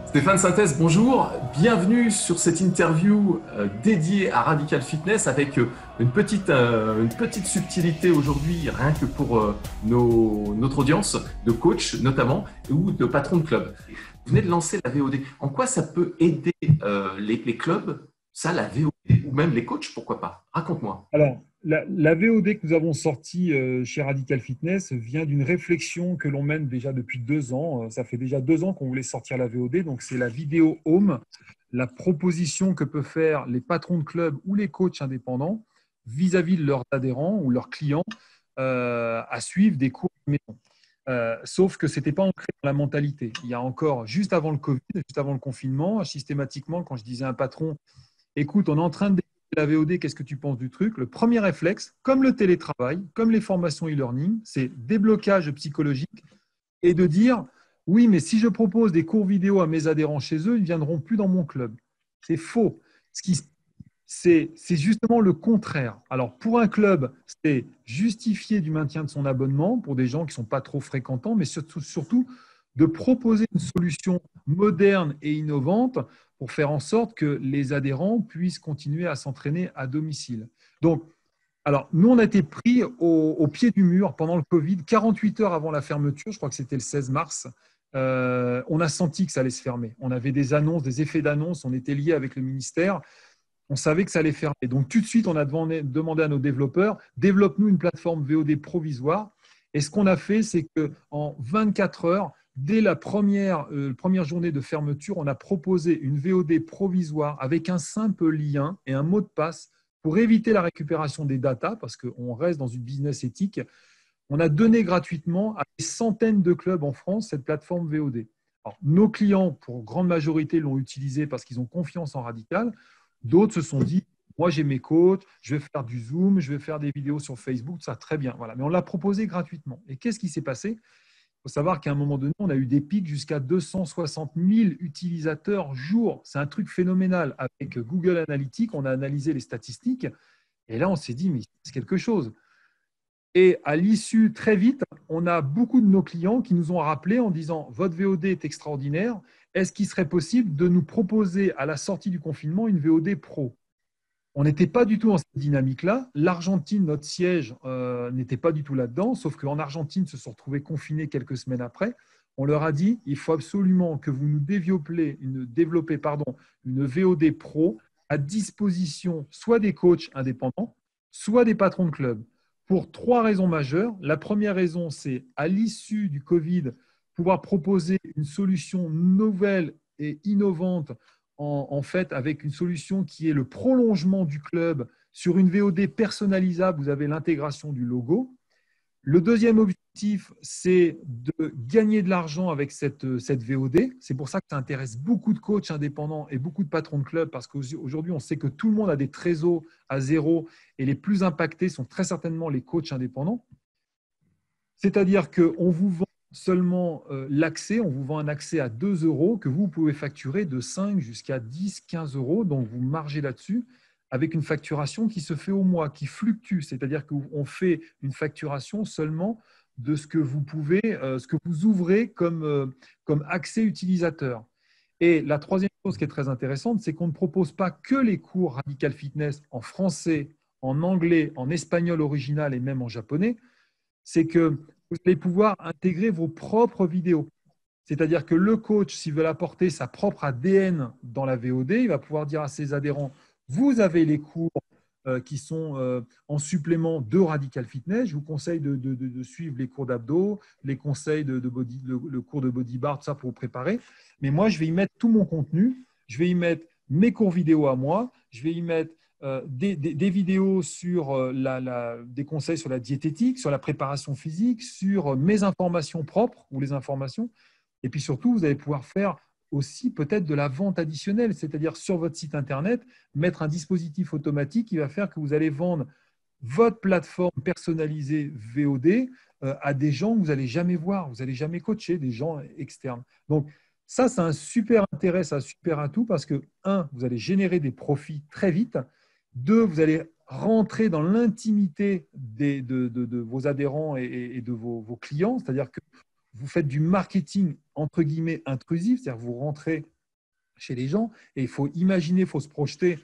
Stéphane Synthèse, bonjour. Bienvenue sur cette interview dédiée à Radical Fitness avec une petite subtilité aujourd'hui, rien que pour notre audience de coachs notamment ou de patrons de clubs. Vous venez de lancer la VOD. En quoi ça peut aider les clubs, ça, la VOD, ou même les coachs, pourquoi pas? Raconte-moi. Alors, la VOD que nous avons sortie chez Radical Fitness vient d'une réflexion que l'on mène déjà depuis 2 ans. Ça fait déjà 2 ans qu'on voulait sortir la VOD. Donc, c'est la vidéo home, la proposition que peuvent faire les patrons de club ou les coachs indépendants vis-à-vis de leurs adhérents ou leurs clients à suivre des cours de maison. Sauf que ce n'était pas ancré dans la mentalité. Il y a encore, juste avant le Covid, juste avant le confinement, systématiquement, quand je disais à un patron, écoute, on est en train de développer la VOD, qu'est-ce que tu penses du truc? Le premier réflexe, comme le télétravail, comme les formations e-learning, c'est déblocage psychologique et de dire, oui, mais si je propose des cours vidéo à mes adhérents chez eux, ils ne viendront plus dans mon club. C'est faux. Ce qui, c'est justement le contraire. Alors, pour un club, c'est justifier du maintien de son abonnement pour des gens qui ne sont pas trop fréquentants, mais surtout de proposer une solution moderne et innovante pour faire en sorte que les adhérents puissent continuer à s'entraîner à domicile. Donc, alors, nous, on a été pris au pied du mur pendant le Covid, 48 heures avant la fermeture, je crois que c'était le 16 mars. On a senti que ça allait se fermer. On avait des annonces, des effets d'annonce, on était liés avec le ministère. On savait que ça allait fermer. Donc, tout de suite, on a demandé à nos développeurs, développe-nous une plateforme VOD provisoire. Et ce qu'on a fait, c'est qu'en 24 heures, dès la première journée de fermeture, on a proposé une VOD provisoire avec un simple lien et un mot de passe pour éviter la récupération des datas, parce qu'on reste dans une business éthique. On a donné gratuitement à des centaines de clubs en France cette plateforme VOD. Alors, nos clients, pour grande majorité, l'ont utilisée parce qu'ils ont confiance en Radical. D'autres se sont dit, moi j'ai mes coachs, je vais faire du Zoom, je vais faire des vidéos sur Facebook, ça très bien. Voilà. Mais on l'a proposé gratuitement. Et qu'est-ce qui s'est passé? Il faut savoir qu'à un moment donné, on a eu des pics jusqu'à 260 000 utilisateurs jour. C'est un truc phénoménal. Avec Google Analytics, on a analysé les statistiques. Et là, on s'est dit, mais c'est quelque chose. Et à l'issue, très vite, on a beaucoup de nos clients qui nous ont rappelé en disant, votre VOD est extraordinaire. Est-ce qu'il serait possible de nous proposer à la sortie du confinement une VOD pro? On n'était pas du tout dans cette dynamique-là. L'Argentine, notre siège, n'était pas du tout là-dedans, sauf qu'en Argentine, ils se sont retrouvés confinés quelques semaines après. On leur a dit, il faut absolument que vous nous développez une VOD pro à disposition soit des coachs indépendants, soit des patrons de club, pour trois raisons majeures. La première raison, c'est à l'issue du Covid, pouvoir proposer une solution nouvelle et innovante en fait avec une solution qui est le prolongement du club sur une VOD personnalisable. Vous avez l'intégration du logo. Le deuxième objectif, c'est de gagner de l'argent avec cette VOD. C'est pour ça que ça intéresse beaucoup de coachs indépendants et beaucoup de patrons de clubs parce qu'aujourd'hui, on sait que tout le monde a des trésors à zéro et les plus impactés sont très certainement les coachs indépendants. C'est-à-dire qu'on vous vend seulement l'accès, on vous vend un accès à 2 euros que vous pouvez facturer de 5 jusqu'à 10, 15 euros. Donc, vous margez là-dessus avec une facturation qui se fait au mois, qui fluctue. C'est-à-dire qu'on fait une facturation seulement de ce que vous pouvez, ce que vous ouvrez comme accès utilisateur. Et la troisième chose qui est très intéressante, c'est qu'on ne propose pas que les cours Radical Fitness en français, en anglais, en espagnol original et même en japonais. C'est que vous allez pouvoir intégrer vos propres vidéos. C'est-à-dire que le coach, s'il veut apporter sa propre ADN dans la VOD, il va pouvoir dire à ses adhérents, vous avez les cours qui sont en supplément de Radical Fitness. Je vous conseille de suivre les cours d'abdos, les conseils de body, le cours de body bar, tout ça pour vous préparer. Mais moi, je vais y mettre tout mon contenu. Je vais y mettre mes cours vidéo à moi. Je vais y mettre des vidéos sur des conseils sur la diététique, sur la préparation physique, sur mes informations propres ou les informations. Et puis surtout, vous allez pouvoir faire aussi peut-être de la vente additionnelle, c'est-à-dire sur votre site Internet, mettre un dispositif automatique qui va faire que vous allez vendre votre plateforme personnalisée VOD à des gens que vous n'allez jamais voir, vous n'allez jamais coacher, des gens externes. Donc, ça, c'est un super intérêt, c'est un super atout parce que, un, vous allez générer des profits très vite. Deux, vous allez rentrer dans l'intimité de vos adhérents et de vos clients, c'est-à-dire que vous faites du marketing entre guillemets intrusif, c'est-à-dire que vous rentrez chez les gens. Et il faut imaginer, il faut se projeter.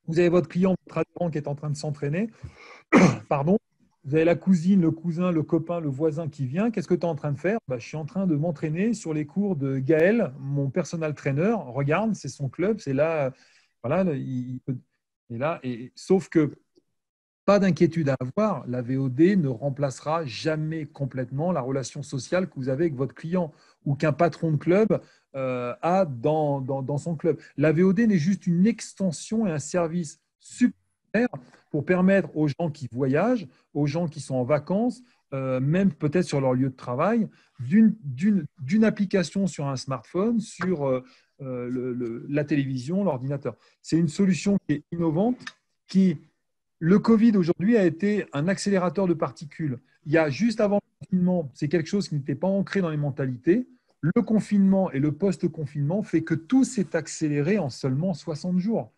Vous avez votre client, votre adhérent qui est en train de s'entraîner. Pardon. Vous avez la cousine, le cousin, le copain, le voisin qui vient. Qu'est-ce que tu es en train de faire? Je suis en train de m'entraîner sur les cours de Gaël, mon personal trainer. Regarde, c'est son club, c'est là. Voilà, et là, sauf que pas d'inquiétude à avoir, la VOD ne remplacera jamais complètement la relation sociale que vous avez avec votre client ou qu'un patron de club a dans son club. La VOD n'est juste une extension et un service supplémentaire pour permettre aux gens qui voyagent, aux gens qui sont en vacances, même peut-être sur leur lieu de travail, d'une application sur un smartphone, sur la télévision, l'ordinateur. C'est une solution qui est innovante, qui le Covid aujourd'hui a été un accélérateur de particules. Il y a juste avant le confinement, c'est quelque chose qui n'était pas ancré dans les mentalités. Le confinement et le post-confinement fait que tout s'est accéléré en seulement 60 jours.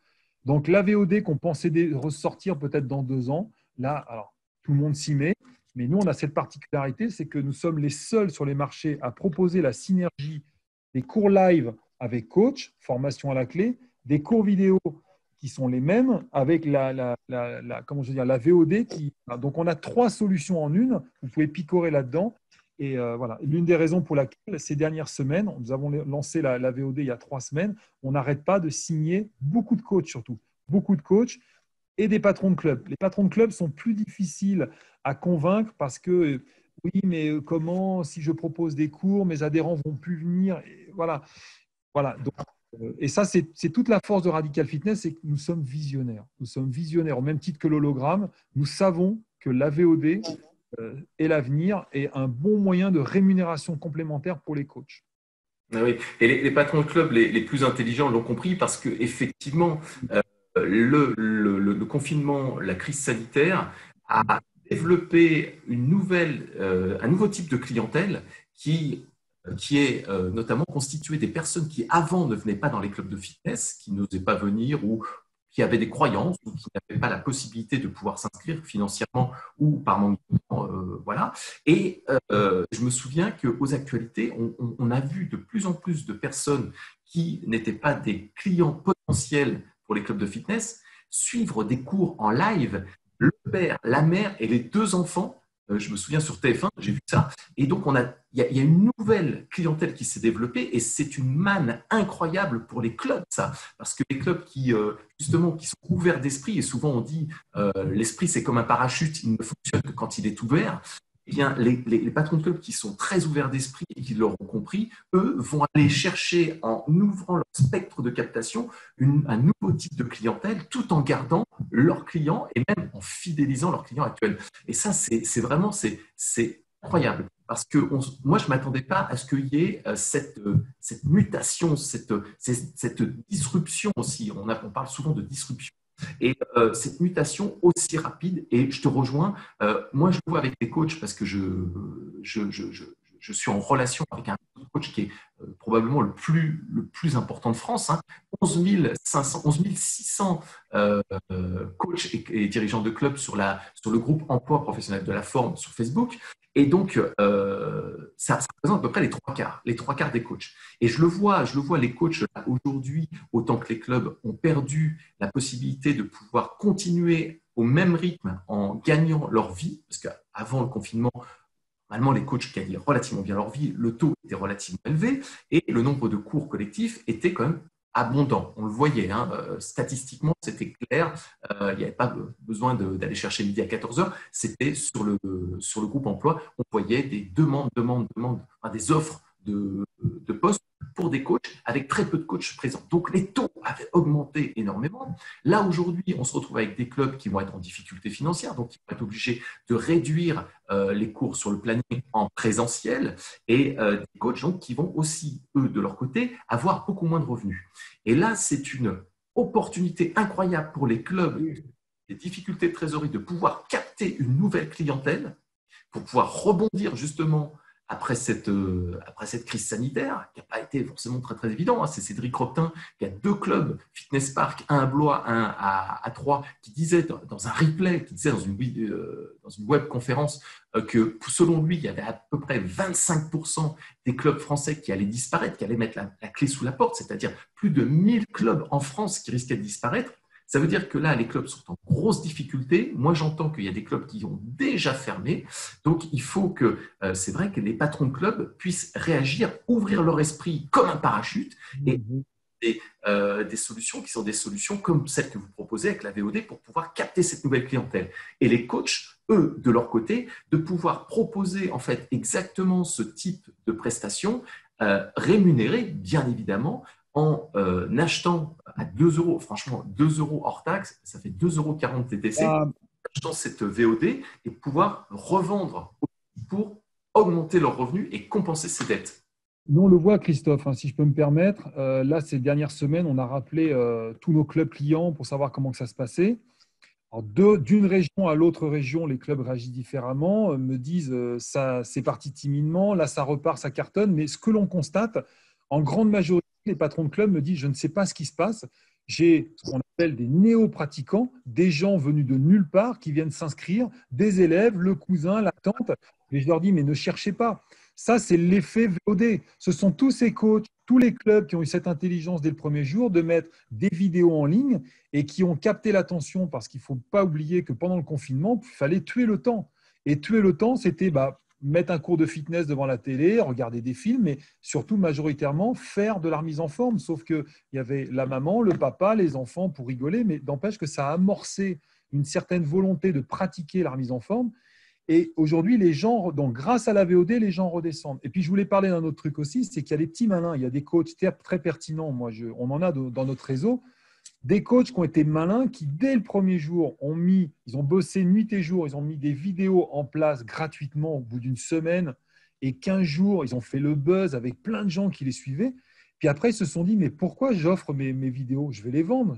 Donc la VOD qu'on pensait ressortir peut-être dans 2 ans, là, alors, tout le monde s'y met. Mais nous, on a cette particularité, c'est que nous sommes les seuls sur les marchés à proposer la synergie des cours live avec coach, formation à la clé, des cours vidéo qui sont les mêmes avec comment je veux dire, la VOD. Donc, on a 3 solutions en une. Vous pouvez picorer là-dedans. Et voilà, l'une des raisons pour laquelle ces dernières semaines, nous avons lancé la VOD il y a 3 semaines, on n'arrête pas de signer beaucoup de coachs surtout, beaucoup de coachs et des patrons de clubs. Les patrons de clubs sont plus difficiles à convaincre parce que oui, mais comment, si je propose des cours, mes adhérents vont plus venir. Et voilà. Donc, et ça, c'est toute la force de Radical Fitness, c'est que nous sommes visionnaires. Nous sommes visionnaires au même titre que l'hologramme. Nous savons que la VOD est l'avenir et un bon moyen de rémunération complémentaire pour les coachs. Ah oui. Et les patrons de club les plus intelligents l'ont compris parce que effectivement, le confinement, la crise sanitaire a développé un nouveau type de clientèle qui est notamment constitué des personnes qui avant ne venaient pas dans les clubs de fitness, qui n'osaient pas venir ou qui avaient des croyances ou qui n'avaient pas la possibilité de pouvoir s'inscrire financièrement ou par manque de temps. Voilà. Et je me souviens qu'aux actualités, on a vu de plus en plus de personnes qui n'étaient pas des clients potentiels pour les clubs de fitness suivre des cours en live, le père, la mère et les 2 enfants. Je me souviens sur TF1, j'ai vu ça. Et donc, il y a une nouvelle clientèle qui s'est développée et c'est une manne incroyable pour les clubs, ça. Parce que les clubs justement, qui sont ouverts d'esprit, et souvent on dit l'esprit c'est comme un parachute, il ne fonctionne que quand il est ouvert. Eh bien, les patrons de clubs qui sont très ouverts d'esprit et qui l'auront compris, eux, vont aller chercher, en ouvrant leur spectre de captation, un nouveau type de clientèle, tout en gardant leurs clients et même en fidélisant leurs clients actuels. Et ça, c'est vraiment incroyable. Parce que moi, je ne m'attendais pas à ce qu'il y ait cette mutation, cette disruption aussi. On parle souvent de disruption. Et cette mutation aussi rapide, et je te rejoins, moi je le vois avec des coachs parce que je suis en relation avec un coach qui est probablement le plus important de France, hein, 11 600 coachs et dirigeants de clubs sur le groupe Emploi Professionnel de la Forme sur Facebook. Et donc, ça représente à peu près les trois quarts des coachs. Et je le vois les coachs aujourd'hui, autant que les clubs ont perdu la possibilité de pouvoir continuer au même rythme en gagnant leur vie, parce qu'avant le confinement, normalement, les coachs gagnaient relativement bien leur vie, le taux était relativement élevé et le nombre de cours collectifs était quand même abondant. On le voyait, hein, statistiquement, c'était clair. Il n'y avait pas besoin d'aller chercher midi à 14h. C'était sur le groupe emploi, on voyait des demandes, des offres de postes pour des coachs avec très peu de coachs présents. Donc, les taux avaient augmenté énormément. Là, aujourd'hui, on se retrouve avec des clubs qui vont être en difficulté financière, donc ils vont être obligés de réduire les cours sur le planning en présentiel et des coachs donc, qui vont aussi, eux, de leur côté, avoir beaucoup moins de revenus. Et là, c'est une opportunité incroyable pour les clubs, des difficultés de trésorerie, de pouvoir capter une nouvelle clientèle pour pouvoir rebondir justement après cette crise sanitaire, qui n'a pas été forcément très, très évident. Hein. C'est Cédric Reptin qui a 2 clubs, Fitness Park, un à Blois, un à Troyes, qui disait dans un replay, qui disait dans une webconférence que selon lui, il y avait à peu près 25% des clubs français qui allaient disparaître, qui allaient mettre la clé sous la porte, c'est-à-dire plus de 1000 clubs en France qui risquaient de disparaître. Ça veut dire que là, les clubs sont en grosse difficulté. Moi, j'entends qu'il y a des clubs qui ont déjà fermé. Donc, il faut que, c'est vrai que les patrons de clubs puissent réagir, ouvrir leur esprit comme un parachute et des solutions qui sont des solutions comme celles que vous proposez avec la VOD pour pouvoir capter cette nouvelle clientèle. Et les coachs, eux, de leur côté, de pouvoir proposer en fait exactement ce type de prestations rémunérées, bien évidemment, en achetant à 2 euros, franchement 2 euros hors taxe, ça fait 2,40 € TTC, achetant cette VOD et pouvoir revendre pour augmenter leurs revenus et compenser ces dettes. Nous, on le voit, Christophe, hein, si je peux me permettre. Là, ces dernières semaines, on a rappelé tous nos clubs clients pour savoir comment que ça se passait. D'une région à l'autre région, les clubs réagissent différemment, me disent ça, c'est parti timidement, là, ça repart, ça cartonne. Mais ce que l'on constate, en grande majorité, les patrons de clubs me disent je ne sais pas ce qui se passe. J'ai ce qu'on appelle des néo-pratiquants, des gens venus de nulle part qui viennent s'inscrire, des élèves, le cousin, la tante. Et je leur dis mais ne cherchez pas. Ça, c'est l'effet VOD. Ce sont tous ces coachs, tous les clubs qui ont eu cette intelligence dès le premier jour de mettre des vidéos en ligne et qui ont capté l'attention parce qu'il ne faut pas oublier que pendant le confinement, il fallait tuer le temps. Et tuer le temps, c'était mettre un cours de fitness devant la télé, regarder des films, mais surtout majoritairement faire de la remise en forme. Sauf qu'il y avait la maman, le papa, les enfants pour rigoler, mais n'empêche que ça a amorcé une certaine volonté de pratiquer la remise en forme. Et aujourd'hui, les gens, donc grâce à la VOD, les gens redescendent. Et puis, je voulais parler d'un autre truc aussi, c'est qu'il y a des petits malins, il y a des coachs très pertinents. On en a dans notre réseau, des coachs qui ont été malins, qui dès le premier jour ils ont bossé nuit et jour, ils ont mis des vidéos en place gratuitement au bout d'une semaine et 15 jours, ils ont fait le buzz avec plein de gens qui les suivaient. Puis après, ils se sont dit, mais pourquoi j'offre mes vidéos? Je vais les vendre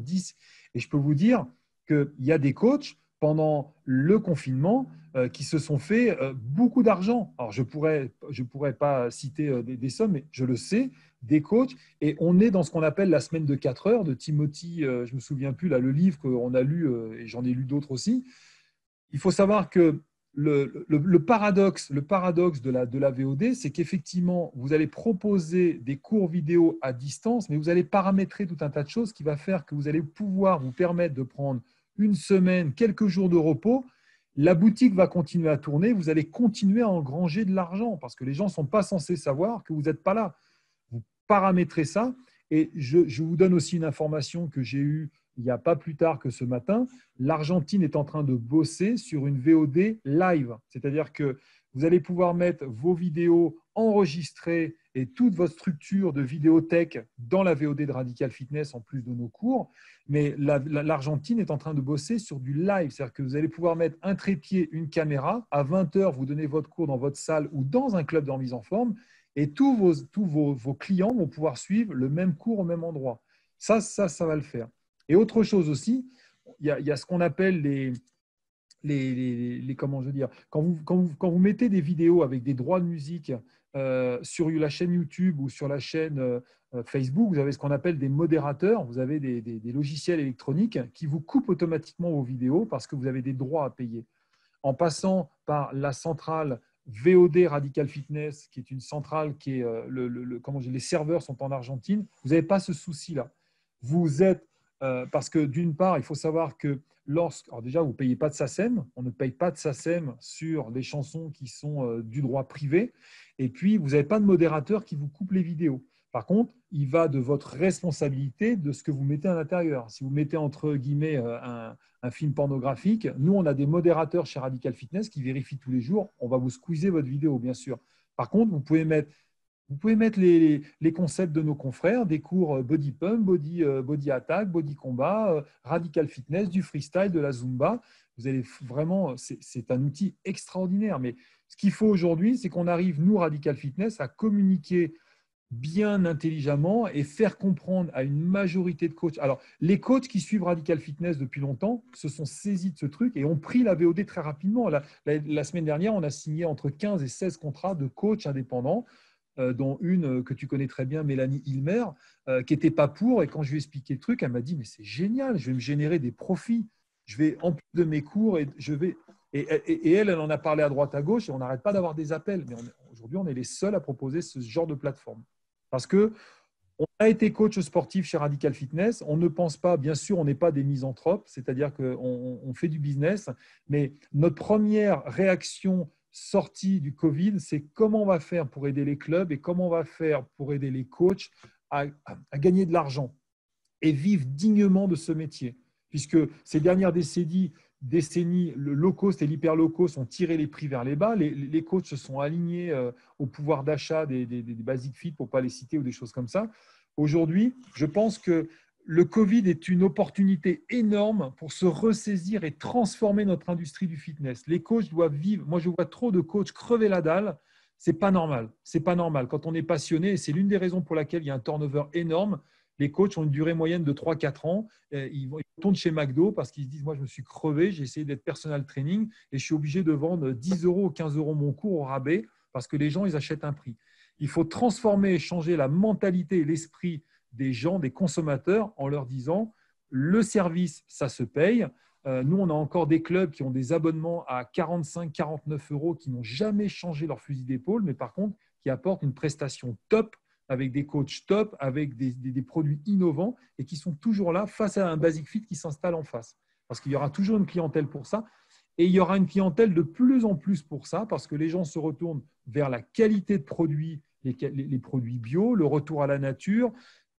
10. Et je peux vous dire qu'il y a des coachs pendant le confinement qui se sont fait beaucoup d'argent. Alors, je pourrais pas citer des sommes, mais je le sais, des coachs. Et on est dans ce qu'on appelle la semaine de 4 heures de Timothy, je ne me souviens plus, là, le livre qu'on a lu, et j'en ai lu d'autres aussi. Il faut savoir que le paradoxe de la VOD, c'est qu'effectivement, vous allez proposer des cours vidéo à distance, mais vous allez paramétrer tout un tas de choses qui va faire que vous allez pouvoir vous permettre de prendre une semaine, quelques jours de repos. La boutique va continuer à tourner, vous allez continuer à engranger de l'argent parce que les gens ne sont pas censés savoir que vous n'êtes pas là. Vous paramétrez ça. Et je vous donne aussi une information que j'ai eue il n'y a pas plus tard que ce matin. L'Argentine est en train de bosser sur une VOD live. C'est-à-dire que vous allez pouvoir mettre vos vidéos enregistrées et toute votre structure de vidéothèque dans la VOD de Radical Fitness en plus de nos cours. Mais l'Argentine est en train de bosser sur du live. C'est-à-dire que vous allez pouvoir mettre un trépied, une caméra. À 20 heures, vous donnez votre cours dans votre salle ou dans un club de remise en forme. Et tous vos clients vont pouvoir suivre le même cours au même endroit. Ça va le faire. Et autre chose aussi, il y a ce qu'on appelle comment je veux dire, quand vous mettez des vidéos avec des droits de musique sur la chaîne YouTube ou sur la chaîne Facebook, vous avez ce qu'on appelle des modérateurs. Vous avez des logiciels électroniques qui vous coupent automatiquement vos vidéos parce que vous avez des droits à payer. En passant par la centrale VOD Radical Fitness, qui est une centrale qui est les serveurs sont en Argentine, vous n'avez pas ce souci-là. Vous êtes parce que d'une part, il faut savoir que alors déjà, vous ne payez pas de SACEM, on ne paye pas de SACEM sur les chansons qui sont du droit privé, et puis vous n'avez pas de modérateur qui vous coupe les vidéos. Par contre, il va de votre responsabilité de ce que vous mettez à l'intérieur. Si vous mettez entre guillemets un film pornographique, nous, on a des modérateurs chez Radical Fitness qui vérifient tous les jours. On va vous squeezer votre vidéo, bien sûr. Par contre, vous pouvez mettre les concepts de nos confrères, des cours body pump, body attack, body combat, radical fitness, du freestyle, de la zumba. Vous allez vraiment, c'est un outil extraordinaire. Mais ce qu'il faut aujourd'hui, c'est qu'on arrive, nous, Radical Fitness, à communiquer bien intelligemment et faire comprendre à une majorité de coachs. Alors, les coachs qui suivent Radical Fitness depuis longtemps se sont saisis de ce truc et ont pris la VOD très rapidement. La semaine dernière, on a signé entre 15 et 16 contrats de coachs indépendants, dont une que tu connais très bien, Mélanie Ilmer, qui n'était pas pour. Et quand je lui ai expliqué le truc, elle m'a dit, mais c'est génial, je vais me générer des profits. Je vais, en plus de mes cours, et je vais… Et elle en a parlé à droite, à gauche, et on n'arrête pas d'avoir des appels. Mais aujourd'hui, on est les seuls à proposer ce genre de plateforme. Parce que on a été coach sportif chez Radical Fitness. On ne pense pas, bien sûr, on n'est pas des misanthropes, c'est-à-dire qu'on fait du business, mais notre première réaction sortie du Covid, c'est comment on va faire pour aider les clubs et comment on va faire pour aider les coachs à gagner de l'argent et vivre dignement de ce métier. Puisque ces dernières décennies, le low cost et l'hyper low cost ont tiré les prix vers les bas. Les coachs se sont alignés au pouvoir d'achat des basic fit, pour ne pas les citer, ou des choses comme ça. Aujourd'hui, je pense que le Covid est une opportunité énorme pour se ressaisir et transformer notre industrie du fitness. Les coachs doivent vivre. Moi, je vois trop de coachs crever la dalle. C'est pas normal. C'est pas normal. Quand on est passionné, et c'est l'une des raisons pour laquelle il y a un turnover énorme. Les coachs ont une durée moyenne de 3-4 ans. Ils tournent chez McDo parce qu'ils se disent, moi, je me suis crevé, j'ai essayé d'être personal training et je suis obligé de vendre 10 euros ou 15 euros mon cours au rabais parce que les gens, ils achètent un prix. Il faut transformer et changer la mentalité et l'esprit des gens, des consommateurs, en leur disant, le service, ça se paye. Nous, on a encore des clubs qui ont des abonnements à 45-49 euros qui n'ont jamais changé leur fusil d'épaule, mais par contre, qui apportent une prestation top, avec des coachs top, avec des produits innovants et qui sont toujours là face à un Basic Fit qui s'installe en face. Parce qu'il y aura toujours une clientèle pour ça et il y aura une clientèle de plus en plus pour ça parce que les gens se retournent vers la qualité de produits, les produits bio, le retour à la nature,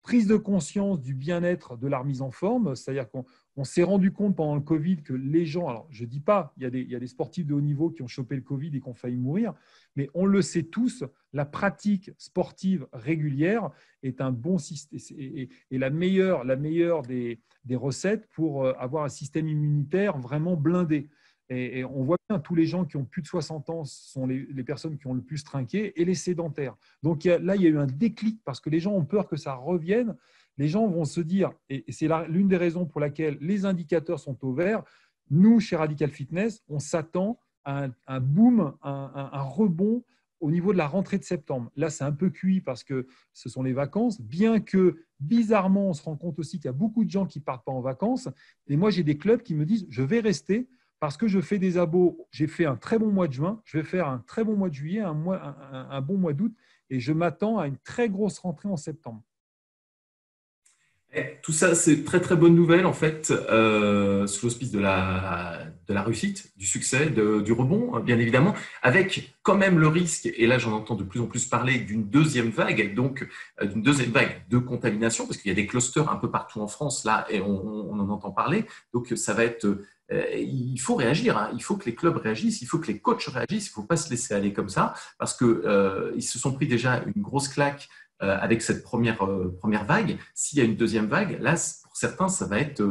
prise de conscience du bien-être, de la remise en forme. C'est-à-dire qu'on s'est rendu compte pendant le Covid que les gens, alors je ne dis pas, il y a des sportifs de haut niveau qui ont chopé le Covid et qui ont failli mourir, mais on le sait tous, la pratique sportive régulière est un bon système et la meilleure des recettes pour avoir un système immunitaire vraiment blindé. Et on voit bien, tous les gens qui ont plus de 60 ans sont les personnes qui ont le plus trinqué et les sédentaires. Donc là, il y a eu un déclic parce que les gens ont peur que ça revienne. Les gens vont se dire, et c'est l'une des raisons pour laquelle les indicateurs sont au vert, nous, chez Radical Fitness, on s'attend à un boom, un rebond au niveau de la rentrée de septembre. Là, c'est un peu cuit parce que ce sont les vacances, bien que bizarrement, on se rend compte aussi qu'il y a beaucoup de gens qui ne partent pas en vacances. Et moi, j'ai des clubs qui me disent, je vais rester parce que je fais des abos. J'ai fait un très bon mois de juin, je vais faire un très bon mois de juillet, un bon mois d'août, et je m'attends à une très grosse rentrée en septembre. Tout ça, c'est très très bonne nouvelle en fait, sous l'auspice de la réussite, du succès, du rebond, bien évidemment, avec quand même le risque, et là j'en entends de plus en plus parler, d'une deuxième vague, donc d'une deuxième vague de contamination, parce qu'il y a des clusters un peu partout en France là, et on en entend parler, donc ça va être… il faut réagir, hein. Il faut que les clubs réagissent, il faut que les coachs réagissent, il ne faut pas se laisser aller comme ça, parce qu'ils se sont pris déjà une grosse claque avec cette première vague. S'il y a une deuxième vague, là, pour certains, ça va être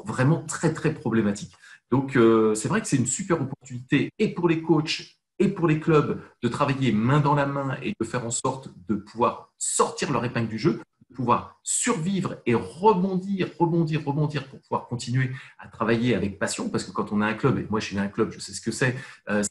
vraiment très, très problématique. Donc, c'est vrai que c'est une super opportunité et pour les coachs et pour les clubs de travailler main dans la main et de faire en sorte de pouvoir sortir leur épingle du jeu, de pouvoir survivre et rebondir pour pouvoir continuer à travailler avec passion. Parce que quand on a un club, et moi j'ai un club, je sais ce que c'est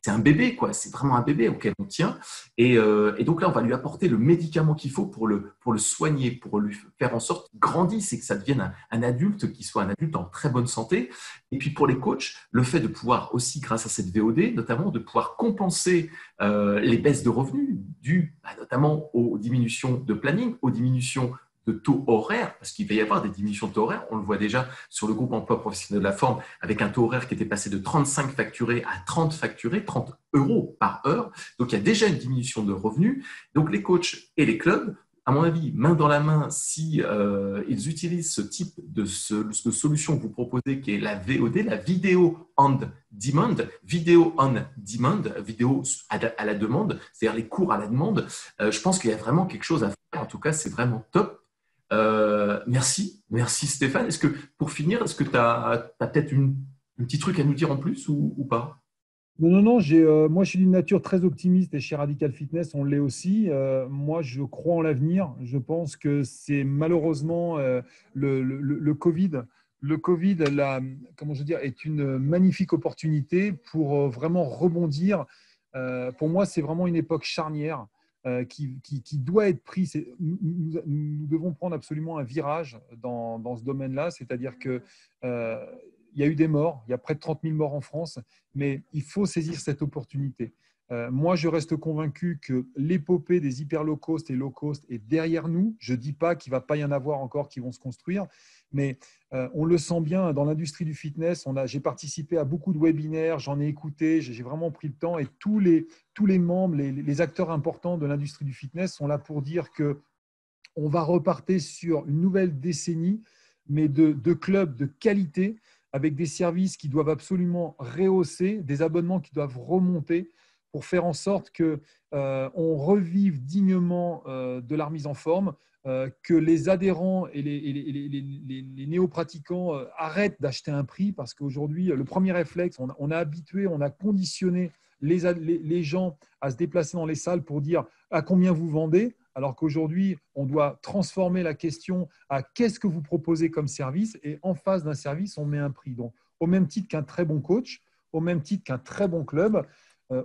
un bébé, quoi. C'est vraiment un bébé auquel on tient. Et donc là, on va lui apporter le médicament qu'il faut pour le soigner, pour lui faire en sorte qu'il grandisse et que ça devienne un adulte, qui soit un adulte en très bonne santé. Et puis pour les coachs, le fait de pouvoir aussi, grâce à cette VOD, notamment de pouvoir compenser les baisses de revenus dues notamment aux diminutions de planning, aux diminutions de taux horaires, parce qu'il va y avoir des diminutions de taux horaires. On le voit déjà sur le groupe emploi professionnel de la forme, avec un taux horaire qui était passé de 35 facturés à 30 facturés, 30 euros par heure. Donc, il y a déjà une diminution de revenus. Donc, les coachs et les clubs, à mon avis, main dans la main, si ils utilisent ce type de solution que vous proposez, qui est la VOD, la vidéo on demand, vidéo à la demande, c'est-à-dire les cours à la demande, je pense qu'il y a vraiment quelque chose à faire. En tout cas, c'est vraiment top. Merci Stéphane. Est-ce que pour finir, est-ce que tu as peut-être un petit truc à nous dire en plus ou pas? Non, non, non, moi je suis d'une nature très optimiste et chez Radical Fitness, on l'est aussi. Moi, je crois en l'avenir. Je pense que c'est malheureusement le Covid. Le Covid, comment je veux dire, est une magnifique opportunité pour vraiment rebondir. Pour moi, c'est vraiment une époque charnière qui doit être prise. Nous devons prendre absolument un virage dans ce domaine-là, c'est-à-dire que il y a eu des morts, il y a près de 30 000 morts en France, mais il faut saisir cette opportunité. Moi, je reste convaincu que l'épopée des hyper low cost et low cost est derrière nous. Je ne dis pas qu'il ne va pas y en avoir encore qui vont se construire, mais on le sent bien dans l'industrie du fitness. J'ai participé à beaucoup de webinaires, j'en ai écouté, j'ai vraiment pris le temps et tous les membres, les acteurs importants de l'industrie du fitness sont là pour dire que on va repartir sur une nouvelle décennie, mais de clubs de qualité, avec des services qui doivent absolument rehausser, des abonnements qui doivent remonter pour faire en sorte que on revive dignement de la remise en forme, que les adhérents et les néo-pratiquants arrêtent d'acheter un prix, parce qu'aujourd'hui, le premier réflexe, on a habitué, on a conditionné les gens à se déplacer dans les salles pour dire à combien vous vendez, alors qu'aujourd'hui, on doit transformer la question à qu'est-ce que vous proposez comme service, et en face d'un service, on met un prix. Donc, au même titre qu'un très bon coach, au même titre qu'un très bon club,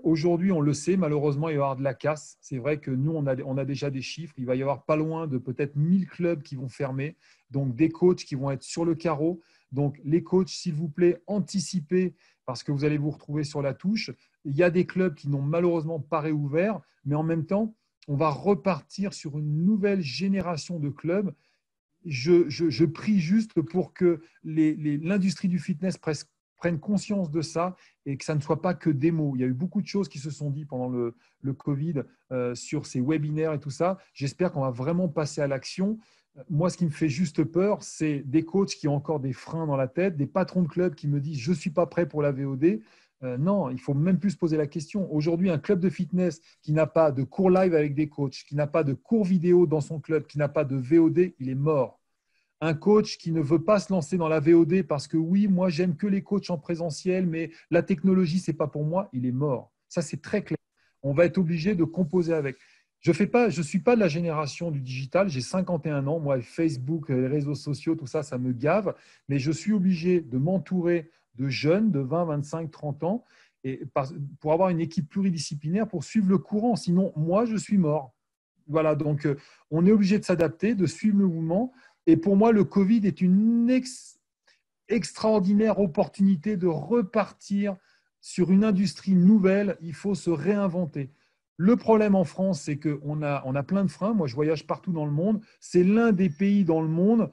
aujourd'hui, on le sait, malheureusement, il va y avoir de la casse. C'est vrai que nous, on a déjà des chiffres. Il va y avoir pas loin de peut-être 1000 clubs qui vont fermer, donc des coachs qui vont être sur le carreau. Donc, les coachs, s'il vous plaît, anticipez parce que vous allez vous retrouver sur la touche. Il y a des clubs qui n'ont malheureusement pas réouvert, mais en même temps, on va repartir sur une nouvelle génération de clubs. Je prie juste pour que l'industrie du fitness prenne conscience de ça et que ça ne soit pas que des mots. Il y a eu beaucoup de choses qui se sont dites pendant le Covid sur ces webinaires et tout ça. J'espère qu'on va vraiment passer à l'action. Moi, ce qui me fait juste peur, c'est des coachs qui ont encore des freins dans la tête, des patrons de clubs qui me disent « je ne suis pas prêt pour la VOD ». Non, il faut même plus se poser la question. Aujourd'hui, un club de fitness qui n'a pas de cours live avec des coachs, qui n'a pas de cours vidéo dans son club, qui n'a pas de VOD, il est mort. Un coach qui ne veut pas se lancer dans la VOD parce que oui, moi, j'aime que les coachs en présentiel, mais la technologie, ce n'est pas pour moi, il est mort. Ça, c'est très clair. On va être obligé de composer avec. Je ne suis pas de la génération du digital, j'ai 51 ans. Moi, Facebook, les réseaux sociaux, tout ça, ça me gave. Mais je suis obligé de m'entourer de jeunes de 20, 25, 30 ans et pour avoir une équipe pluridisciplinaire pour suivre le courant. Sinon, moi, je suis mort. Voilà, donc on est obligé de s'adapter, de suivre le mouvement. Et pour moi, le Covid est une extraordinaire opportunité de repartir sur une industrie nouvelle. Il faut se réinventer. Le problème en France, c'est qu'on a plein de freins. Moi, je voyage partout dans le monde. C'est l'un des pays dans le monde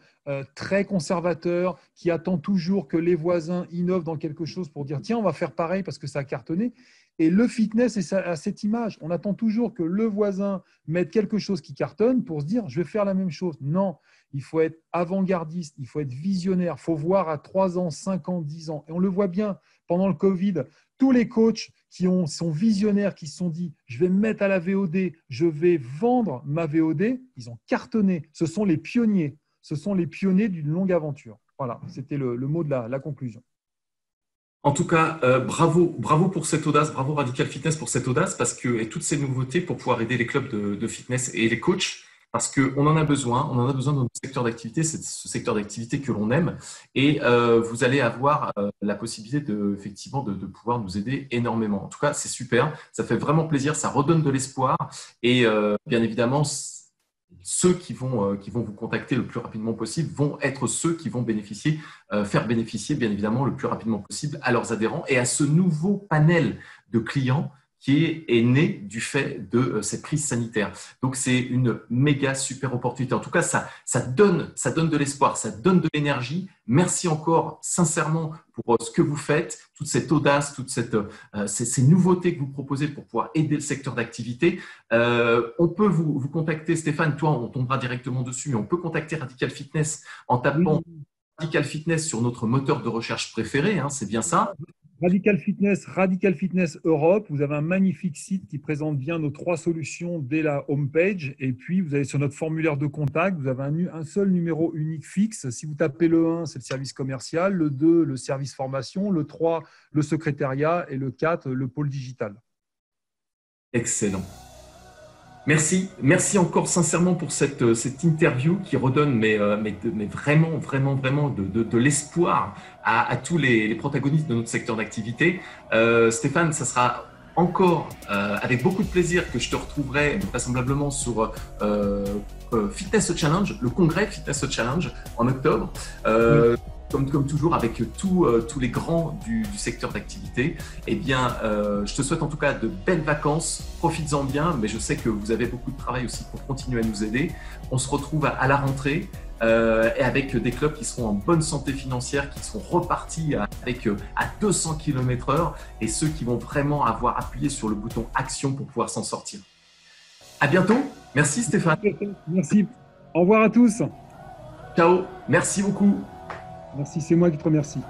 très conservateur, qui attend toujours que les voisins innovent dans quelque chose pour dire « tiens, on va faire pareil parce que ça a cartonné ». Et le fitness est à cette image. On attend toujours que le voisin mette quelque chose qui cartonne pour se dire « je vais faire la même chose ». Non, il faut être avant-gardiste, il faut être visionnaire, il faut voir à 3 ans, 5 ans, 10 ans. Et on le voit bien pendant le Covid, tous les coachs sont visionnaires, qui se sont dit « je vais me mettre à la VOD, je vais vendre ma VOD », ils ont cartonné. Ce sont les pionniers. Ce sont les pionniers d'une longue aventure. Voilà, c'était le mot de la conclusion. En tout cas, bravo pour cette audace, bravo Radical Fitness pour cette audace, parce que et toutes ces nouveautés pour pouvoir aider les clubs de fitness et les coachs, parce qu'on en a besoin, on en a besoin dans notre secteur d'activité, c'est ce secteur d'activité que l'on aime, et vous allez avoir la possibilité effectivement de pouvoir nous aider énormément. En tout cas, c'est super, ça fait vraiment plaisir, ça redonne de l'espoir, et bien évidemment, ceux qui vont vous contacter le plus rapidement possible vont être ceux qui vont faire bénéficier bien évidemment le plus rapidement possible à leurs adhérents et à ce nouveau panel de clients qui est né du fait de cette crise sanitaire. Donc, c'est une méga super opportunité. En tout cas, ça donne de l'espoir, ça donne de l'énergie. Merci encore sincèrement pour ce que vous faites, toute cette audace, toutes ces nouveautés que vous proposez pour pouvoir aider le secteur d'activité. On peut vous contacter, Stéphane, toi, on tombera directement dessus, mais on peut contacter Radical Fitness en tapant Radical Fitness sur notre moteur de recherche préféré, hein, c'est bien ça. Radical Fitness Europe. Vous avez un magnifique site qui présente bien nos 3 solutions dès la homepage. Et puis, vous avez sur notre formulaire de contact, vous avez un seul numéro unique fixe. Si vous tapez le 1, c'est le service commercial, le 2, le service formation, le 3, le secrétariat et le 4, le pôle digital. Excellent. Merci encore sincèrement pour cette interview qui redonne mais vraiment de l'espoir à tous les protagonistes de notre secteur d'activité. Stéphane, ça sera encore avec beaucoup de plaisir que je te retrouverai vraisemblablement sur Fitness Challenge, le congrès Fitness Challenge en octobre. Comme toujours avec tous les grands du secteur d'activité, eh bien, je te souhaite en tout cas de belles vacances, profites-en bien, mais je sais que vous avez beaucoup de travail aussi pour continuer à nous aider. On se retrouve à la rentrée et avec des clubs qui seront en bonne santé financière, qui seront repartis à 200 km/h et ceux qui vont vraiment avoir appuyé sur le bouton action pour pouvoir s'en sortir. À bientôt. Merci Stéphane. Merci. Au revoir à tous. Ciao. Merci beaucoup. Merci, c'est moi qui te remercie.